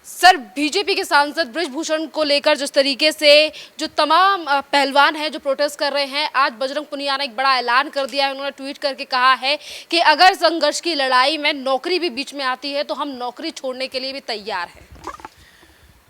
Sir, BJP के सांसद बृजभूषण को लेकर जिस तरीके से जो तमाम पहलवान हैं जो प्रोटेस्ट कर रहे हैं, आज बजरंग पुनिया ने एक बड़ा ऐलान कर दिया है। उन्होंने ट्वीट करके कहा है कि अगर संघर्ष की लड़ाई में नौकरी भी बीच में आती है तो हम नौकरी छोड़ने के लिए भी तैयार हैं।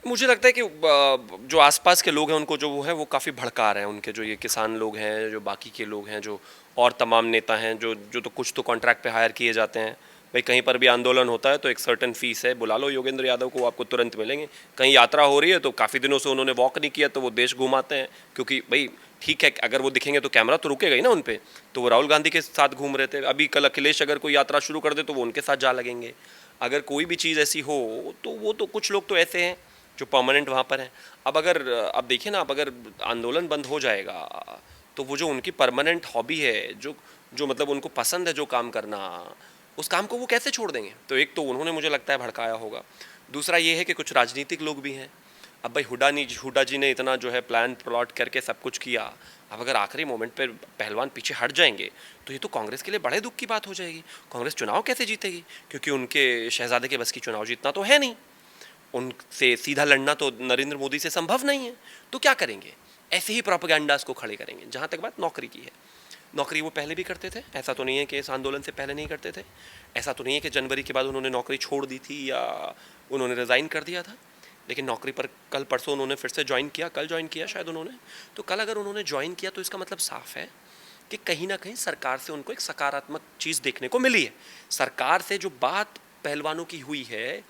मुझे लगता है कि जो आसपास के लोग हैं उनको जो वो है वो काफ़ी भड़का रहे हैं। उनके जो ये किसान लोग हैं, जो बाकी के लोग हैं, जो और तमाम नेता हैं, जो जो तो कुछ तो कॉन्ट्रैक्ट पे हायर किए जाते हैं। भाई कहीं पर भी आंदोलन होता है तो एक सर्टेन फीस है, बुला लो योगेंद्र यादव को, आपको तुरंत मिलेंगे। कहीं यात्रा हो रही है तो काफ़ी दिनों से उन्होंने वॉक नहीं किया तो वो देश घुमाते हैं, क्योंकि भाई ठीक है, अगर वो दिखेंगे तो कैमरा तो रुकेगा ही ना उन पे। तो वो राहुल गांधी के साथ घूम रहे थे, अभी कल अखिलेश अगर कोई यात्रा शुरू कर दे तो वो उनके साथ जा लगेंगे। अगर कोई भी चीज़ ऐसी हो तो वो तो कुछ लोग तो ऐसे हैं जो परमानेंट वहाँ पर हैं। अब देखिए ना, अब अगर आंदोलन बंद हो जाएगा तो वो जो उनकी परमानेंट हॉबी है, जो जो मतलब उनको पसंद है जो काम करना, उस काम को वो कैसे छोड़ देंगे? तो एक तो उन्होंने मुझे लगता है भड़काया होगा। दूसरा ये है कि कुछ राजनीतिक लोग भी हैं। अब भाई हुड्डा जी ने इतना जो है प्लान प्लॉट करके सब कुछ किया। अब अगर आखिरी मोमेंट पर पहलवान पीछे हट जाएंगे तो ये तो कांग्रेस के लिए बड़े दुख की बात हो जाएगी। कांग्रेस चुनाव कैसे जीतेगी? क्योंकि उनके शहजादे के बस की चुनाव जीतना तो है नहीं, उनसे सीधा लड़ना तो नरेंद्र मोदी से संभव नहीं है। तो क्या करेंगे? ऐसे ही प्रोपेगेंडास को खड़े करेंगे। जहाँ तक बात नौकरी की है, नौकरी वो पहले भी करते थे, ऐसा तो नहीं है कि इस आंदोलन से पहले नहीं करते थे। ऐसा तो नहीं है कि जनवरी के बाद उन्होंने नौकरी छोड़ दी थी या उन्होंने रिज़ाइन कर दिया था। लेकिन नौकरी पर कल परसों उन्होंने फिर से ज्वाइन किया, कल ज्वाइन किया शायद उन्होंने। तो कल अगर उन्होंने ज्वाइन किया तो इसका मतलब साफ है कि कहीं ना कहीं सरकार से उनको एक सकारात्मक चीज़ देखने को मिली है। सरकार से जो बात पहलवानों की हुई है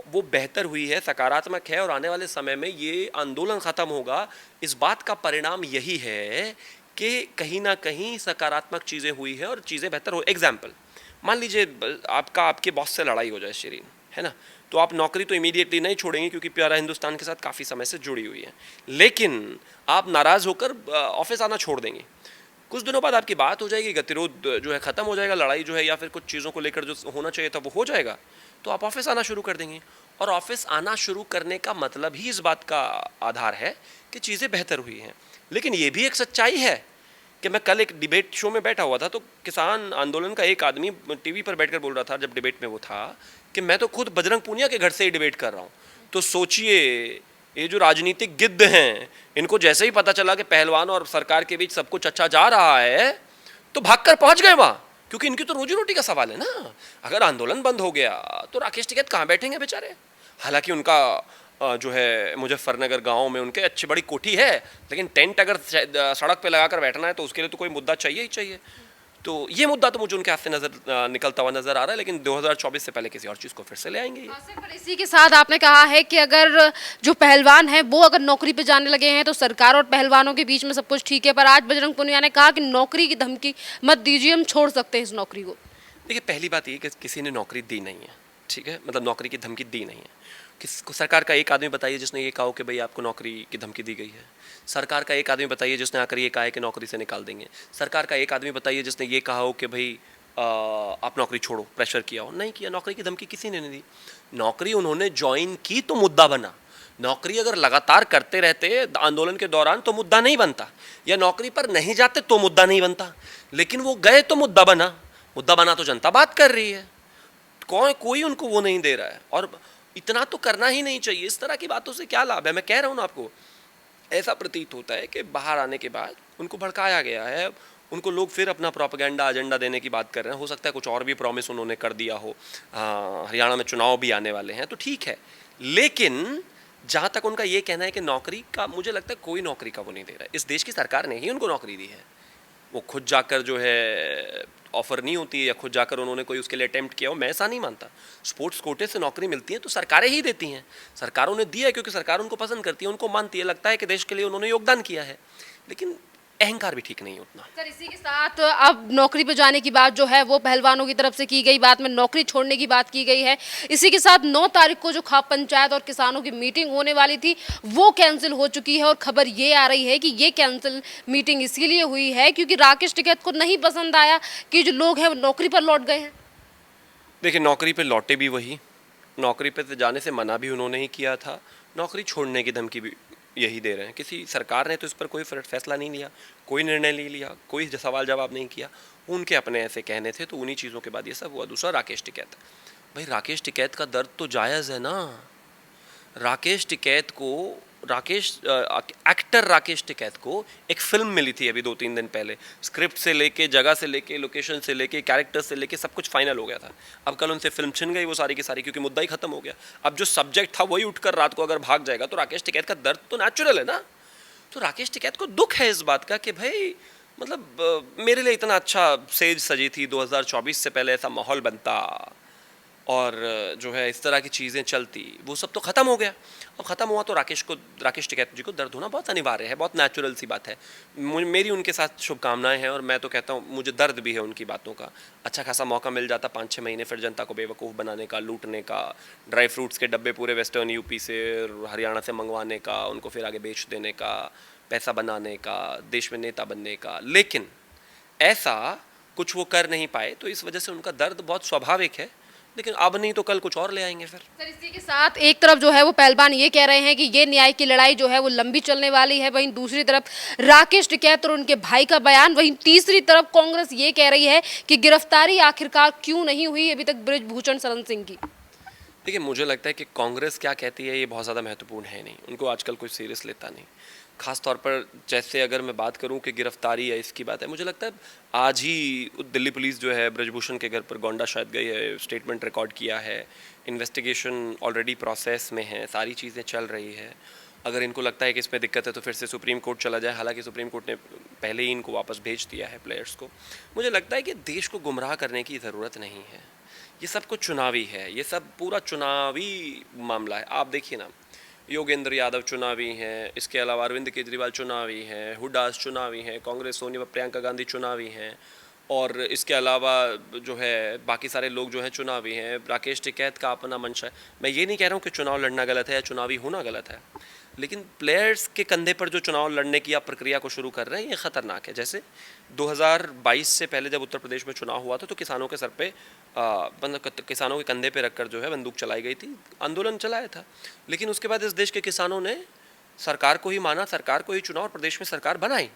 वो बेहतर हुई है, सकारात्मक है, और आने वाले समय में ये आंदोलन ख़त्म होगा। इस बात का परिणाम यही है कि कहीं ना कहीं सकारात्मक चीज़ें हुई है और चीज़ें बेहतर हो। एग्जाम्पल, मान लीजिए आपके बॉस से लड़ाई हो जाए शिरीन, है ना, तो आप नौकरी तो इमीडिएटली नहीं छोड़ेंगे क्योंकि प्यारा हिंदुस्तान के साथ काफ़ी समय से जुड़ी हुई है। लेकिन आप नाराज़ होकर ऑफिस आना छोड़ देंगे। कुछ दिनों बाद आपकी बात हो जाएगी, गतिरोध जो है ख़त्म हो जाएगा, लड़ाई जो है या फिर कुछ चीज़ों को लेकर जो होना चाहिए था वो हो जाएगा, तो आप ऑफिस आना शुरू कर देंगे। और ऑफिस आना शुरू करने का मतलब ही इस बात का आधार है कि चीज़ें बेहतर हुई हैं। लेकिन ये भी एक सच्चाई है कि मैं कल एक डिबेट शो में बैठा हुआ था तो किसान आंदोलन का एक आदमी टीवी पर बैठकर बोल रहा था, जब डिबेट में वो था, कि मैं तो खुद बजरंग पूनिया के घर से ही डिबेट कर रहा हूँ। तो सोचिए, ये जो राजनीतिक गिद्ध हैं, इनको जैसे ही पता चला कि पहलवान और सरकार के बीच सब कुछ अच्छा जा रहा है तो भागकर पहुंच गए वहां, क्योंकि इनकी तो रोजी रोटी का सवाल है ना। अगर आंदोलन बंद हो गया तो राकेश टिकैत कहाँ बैठेंगे बेचारे? हालांकि उनका जो है मुजफ्फरनगर गांव में उनके अच्छी बड़ी कोठी है, लेकिन टेंट अगर सड़क पे लगाकर बैठना है तो उसके लिए तो कोई मुद्दा चाहिए ही चाहिए। तो ये मुद्दा तो मुझे उनके हाथ से निकलता हुआ नजर आ रहा है, लेकिन 2024 से पहले किसी और चीज़ को फिर से ले आएंगे ये। हाँ सर, पर इसी के साथ आपने कहा है कि अगर जो पहलवान हैं वो अगर नौकरी पे जाने लगे हैं तो सरकार और पहलवानों के बीच में सब कुछ ठीक है, पर आज बजरंग पुनिया ने कहा कि नौकरी की धमकी मत दीजिए, हम छोड़ सकते हैं इस नौकरी को। देखिए, पहली बात ये कि किसी ने नौकरी दी नहीं है, ठीक है, मतलब नौकरी की धमकी दी नहीं है। किसको? सरकार का एक आदमी बताइए जिसने ये कहा हो कि भाई आपको नौकरी की धमकी दी गई है। सरकार का एक आदमी बताइए जिसने आकर ये कहा है कि नौकरी से निकाल देंगे। सरकार का एक आदमी बताइए जिसने ये कहा हो कि भाई आप नौकरी छोड़ो, प्रेशर किया हो। नहीं किया, नौकरी की धमकी किसी ने नहीं दी। नौकरी उन्होंने ज्वाइन की तो मुद्दा बना। नौकरी अगर लगातार करते रहते आंदोलन के दौरान तो मुद्दा नहीं बनता, या नौकरी पर नहीं जाते तो मुद्दा नहीं बनता। लेकिन वो गए तो मुद्दा बना। मुद्दा बना तो जनता बात कर रही है, कोई उनको वो नहीं दे रहा है। और इतना तो करना ही नहीं चाहिए। इस तरह की बातों से क्या लाभ है? मैं कह रहा हूँ ना आपको, ऐसा प्रतीत होता है कि बाहर आने के बाद उनको भड़काया गया है, उनको लोग फिर अपना प्रोपेगेंडा एजेंडा देने की बात कर रहे हैं। हो सकता है कुछ और भी प्रॉमिस उन्होंने कर दिया हो। हरियाणा में चुनाव भी आने वाले हैं तो ठीक है, लेकिन जहाँ तक उनका ये कहना है कि नौकरी का, मुझे लगता है कोई नौकरी का वो नहीं दे रहा है। इस देश की सरकार ने ही उनको नौकरी दी है। वो खुद जाकर जो है ऑफर नहीं होती है, या खुद जाकर उन्होंने कोई उसके लिए अटेम्प्ट किया हो, मैं ऐसा नहीं मानता। स्पोर्ट्स कोटे से नौकरी मिलती है तो सरकारें ही देती हैं। सरकारों ने दिया है क्योंकि सरकार उनको पसंद करती है, उनको मानती है, लगता है कि देश के लिए उन्होंने योगदान किया है। लेकिन अहंकार भी ठीक नहीं है उतना। सर, इसी के साथ अब नौकरी पे जाने की बात जो है वो पहलवानों की तरफ से की गई बात में नौकरी छोड़ने की बात की गई है। इसी के साथ 9 तारीख को जो खाप पंचायत और किसानों की मीटिंग होने वाली थी वो कैंसिल हो चुकी है, और खबर ये आ रही है कि ये कैंसिल मीटिंग इसीलिए हुई है क्योंकि राकेश टिकैत को नहीं पसंद आया कि जो लोग हैं वो नौकरी पर लौट गए हैं। देखिए, नौकरी पे लौटे भी वही, नौकरी पे जाने से मना भी उन्होंने ही किया था, नौकरी छोड़ने की धमकी भी यही दे रहे हैं। किसी सरकार ने तो इस पर कोई फैसला नहीं लिया, कोई निर्णय नहीं लिया, कोई सवाल जवाब नहीं किया। उनके अपने ऐसे कहने थे तो उन्हीं चीज़ों के बाद ये सब हुआ। दूसरा, राकेश टिकैत, भाई राकेश टिकैत का दर्द तो जायज़ है ना। राकेश टिकैत को एक्टर राकेश टिकैत को एक फिल्म मिली थी अभी 2-3 दिन पहले। स्क्रिप्ट से लेके, जगह से लेके, लोकेशन से लेके, कैरेक्टर से लेके सब कुछ फाइनल हो गया था। अब कल उनसे फिल्म छिन गई वो सारी की सारी, क्योंकि मुद्दा ही खत्म हो गया। अब जो सब्जेक्ट था वही उठकर रात को अगर भाग जाएगा तो राकेश टिकैत का दर्द तो नेचुरल है ना। तो राकेश टिकैत को दुख है इस बात का कि भाई मतलब मेरे लिए इतना अच्छा सेज सजी थी, 2024 से पहले ऐसा माहौल बनता और जो है इस तरह की चीज़ें चलती, वो सब तो ख़त्म हो गया। और ख़त्म हुआ तो राकेश टिकैत जी को दर्द होना बहुत अनिवार्य है, बहुत नेचुरल सी बात है। मेरी उनके साथ शुभकामनाएं हैं और मैं तो कहता हूँ मुझे दर्द भी है उनकी बातों का। अच्छा खासा मौका मिल जाता 5-6 महीने फिर जनता को बेवकूफ़ बनाने का, लूटने का, ड्राई फ्रूट्स के डब्बे पूरे वेस्टर्न यूपी से हरियाणा से मंगवाने का, उनको फिर आगे बेच देने का, पैसा बनाने का, देश में नेता बनने का। लेकिन ऐसा कुछ वो कर नहीं पाए, तो इस वजह से उनका दर्द बहुत स्वाभाविक है। लेकिन अब नहीं तो कल कुछ और ले आएंगे फिर। सर, इसी के साथ एक तरफ जो है वो पहलवान ये कह रहे हैं कि ये न्याय की लड़ाई जो है वो लंबी चलने वाली है, वहीं दूसरी तरफ राकेश टिकैत और उनके भाई का बयान, वहीं तीसरी तरफ कांग्रेस ये कह रही है कि गिरफ्तारी आखिरकार क्यों नहीं हुई अभी तक बृजभूषण शरण सिंह की। देखिए, मुझे लगता है कि कांग्रेस क्या कहती है ये बहुत ज़्यादा महत्वपूर्ण है नहीं, उनको आजकल कोई सीरियस लेता नहीं। खास तौर पर जैसे अगर मैं बात करूं कि गिरफ्तारी है इसकी बात है, मुझे लगता है आज ही दिल्ली पुलिस जो है बृजभूषण के घर पर गोंडा शायद गई है, स्टेटमेंट रिकॉर्ड किया है, इन्वेस्टिगेशन ऑलरेडी प्रोसेस में है, सारी चीज़ें चल रही है। अगर इनको लगता है कि इसमें दिक्कत है तो फिर से सुप्रीम कोर्ट चला जाए, हालांकि सुप्रीम कोर्ट ने पहले ही इनको वापस भेज दिया है प्लेयर्स को। मुझे लगता है कि देश को गुमराह करने की ज़रूरत नहीं है, ये सब कुछ चुनावी है, ये सब पूरा चुनावी मामला है। आप देखिए ना, योगेंद्र यादव चुनावी हैं, इसके अलावा अरविंद केजरीवाल चुनावी हैं, हुड्डास चुनावी हैं, कांग्रेस सोनिया प्रियंका गांधी चुनावी हैं, और इसके अलावा जो है बाकी सारे लोग जो हैं चुनावी हैं। राकेश टिकैत का अपना मंशा है। मैं ये नहीं कह रहा हूँ कि चुनाव लड़ना गलत है या चुनावी होना गलत है, लेकिन प्लेयर्स के कंधे पर जो चुनाव लड़ने की आप प्रक्रिया को शुरू कर रहे हैं ये ख़तरनाक है। जैसे 2022 से पहले जब उत्तर प्रदेश में चुनाव हुआ था तो किसानों के सर पे किसानों के कंधे पे रखकर जो है बंदूक चलाई गई थी, आंदोलन चलाया था। लेकिन उसके बाद इस देश के किसानों ने सरकार को ही माना, सरकार को ही चुना और प्रदेश में सरकार बनाई।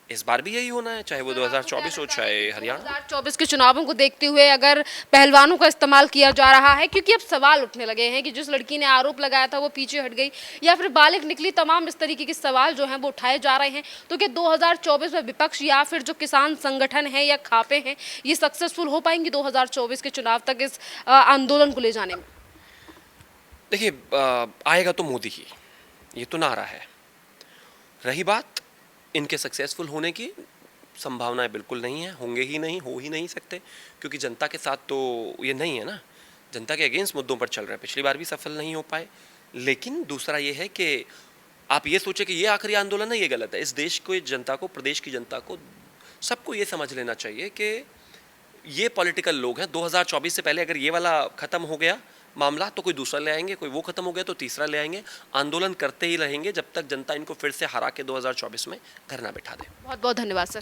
इस बार भी यही होना है, चाहे वो 2024 हो चाहे हरियाणा। 2024 के चुनावों को देखते हुए अगर पहलवानों का इस्तेमाल किया जा रहा है, क्योंकि अब सवाल उठने लगे हैं कि जिस लड़की ने आरोप लगाया था वो पीछे हट गई या फिर बालिग निकली, तमाम इस तरीके के सवाल जो हैं वो उठाए जा रहे हैं, तो क्या 2024 में विपक्ष या फिर जो किसान संगठन है या खापे हैं ये सक्सेसफुल हो पाएंगी 2024 के चुनाव तक इस आंदोलन को ले जाने में? देखिए, आएगा तो मोदी ही, ये तो नारा है। रही बात इनके सक्सेसफुल होने की, संभावनाएं बिल्कुल नहीं है, होंगे ही नहीं, हो ही नहीं सकते, क्योंकि जनता के साथ तो ये नहीं है ना, जनता के अगेंस्ट मुद्दों पर चल रहे हैं। पिछली बार भी सफल नहीं हो पाए। लेकिन दूसरा ये है कि आप ये सोचे कि ये आखिरी आंदोलन है, ये गलत है। इस देश को, जनता को, प्रदेश की जनता को, सबको ये समझ लेना चाहिए कि ये पॉलिटिकल लोग हैं। 2024 से पहले अगर ये वाला ख़त्म हो गया मामला तो कोई दूसरा ले आएंगे, कोई वो खत्म हो गया तो तीसरा ले आएंगे। आंदोलन करते ही रहेंगे जब तक जनता इनको फिर से हरा के 2024 में घर ना बिठा दे। बहुत बहुत धन्यवाद सर।